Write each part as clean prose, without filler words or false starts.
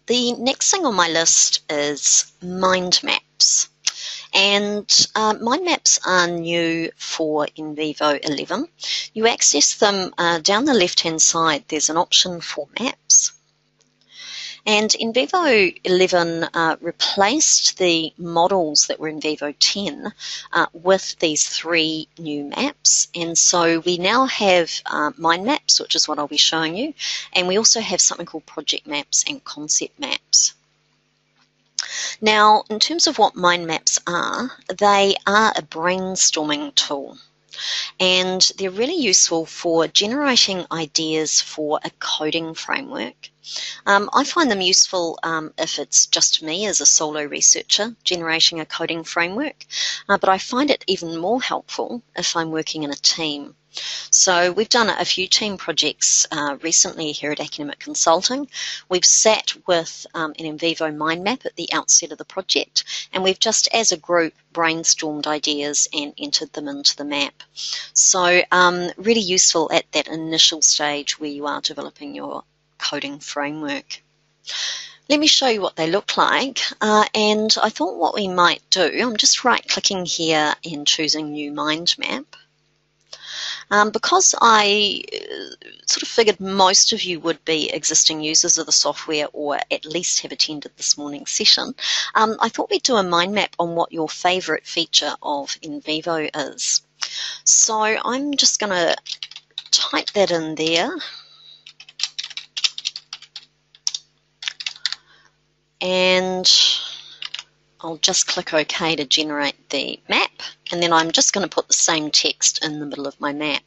The next thing on my list is mind maps. And mind maps are new for NVivo 11. You access them down the left-hand side. There's an option for maps. And NVivo 11 replaced the models that were in NVivo 10 with these 3 new maps. And so we now have mind maps, which is what I'll be showing you. And we also have something called project maps and concept maps. Now, in terms of what mind maps are, they are a brainstorming tool. And they're really useful for generating ideas for a coding framework. I find them useful if it's just me as a solo researcher generating a coding framework, but I find it even more helpful if I'm working in a team. So we've done a few team projects recently here at Academic Consulting. We've sat with an NVivo mind map at the outset of the project, and we've just as a group brainstormed ideas and entered them into the map. So really useful at that initial stage where you are developing your coding framework. Let me show you what they look like, and I thought what we might do, I'm just right-clicking here and choosing New Mind Map. Because I sort of figured most of you would be existing users of the software or at least have attended this morning's session, I thought we'd do a mind map on what your favourite feature of NVivo is. So I'm just going to type that in there. And I'll just click OK to generate the map, and then I'm just going to put the same text in the middle of my map.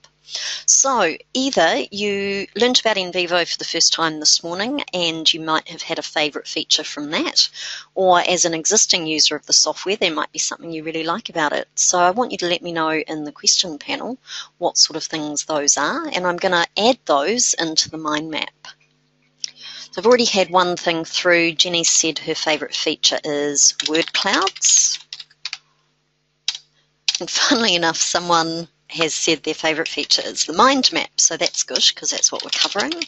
So either you learnt about NVivo for the first time this morning and you might have had a favourite feature from that, or as an existing user of the software there might be something you really like about it. So I want you to let me know in the question panel what sort of things those are, and I'm going to add those into the mind map. So I've already had one thing through. Jenny said her favourite feature is word clouds. And funnily enough, someone has said their favourite feature is the mind map. So that's good because that's what we're covering.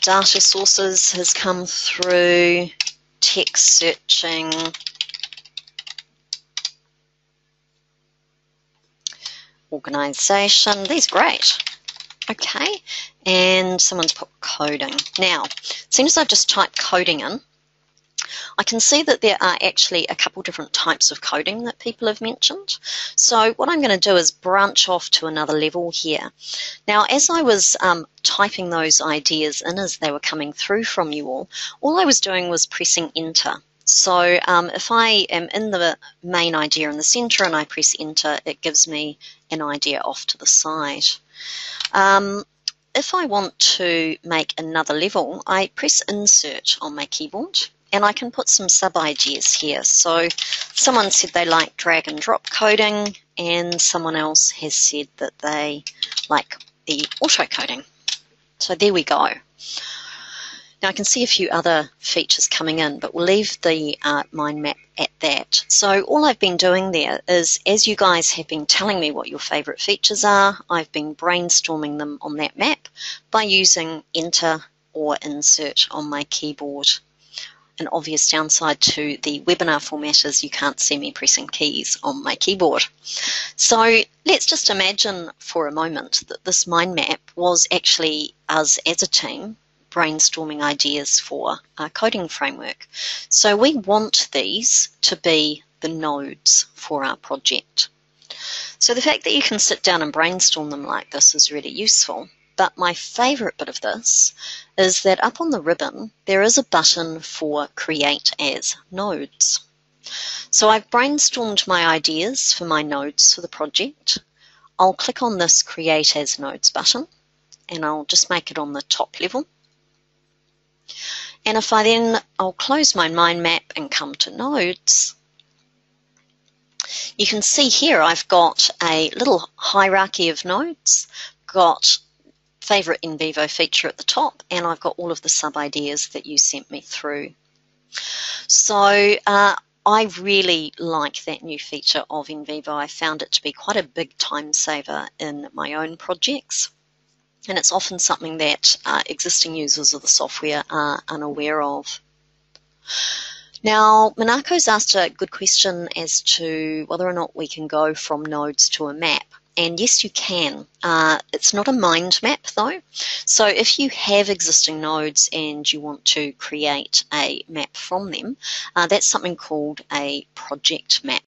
Data sources has come through. Text searching. Organisation. These are great. Okay, and someone's put coding. Now, as soon as I've just typed coding in, I can see that there are actually a couple different types of coding that people have mentioned. So what I'm going to do is branch off to another level here. Now, as I was typing those ideas in as they were coming through from you all I was doing was pressing enter. So if I am in the main idea in the center and I press enter, it gives me an idea off to the side. If I want to make another level, I press insert on my keyboard and I can put some sub-ideas here. So someone said they like drag and drop coding, and someone else has said that they like the auto coding. So there we go. Now I can see a few other features coming in, but we'll leave the mind map at that. So all I've been doing there is, as you guys have been telling me what your favourite features are, I've been brainstorming them on that map by using enter or insert on my keyboard. An obvious downside to the webinar format is you can't see me pressing keys on my keyboard. So let's just imagine for a moment that this mind map was actually us as a team brainstorming ideas for our coding framework. So we want these to be the nodes for our project. So the fact that you can sit down and brainstorm them like this is really useful. But my favourite bit of this is that up on the ribbon there is a button for Create as Nodes. So I've brainstormed my ideas for my nodes for the project. I'll click on this Create as Nodes button and I'll just make it on the top level. And if I'll close my mind map and come to nodes, you can see here I've got a little hierarchy of nodes, got favourite NVivo feature at the top, and I've got all of the sub-ideas that you sent me through. So I really like that new feature of NVivo. I found it to be quite a big time saver in my own projects. and it's often something that existing users of the software are unaware of. Now, Monaco's asked a good question as to whether or not we can go from nodes to a map. And yes, you can. It's not a mind map though. So if you have existing nodes and you want to create a map from them, that's something called a project map.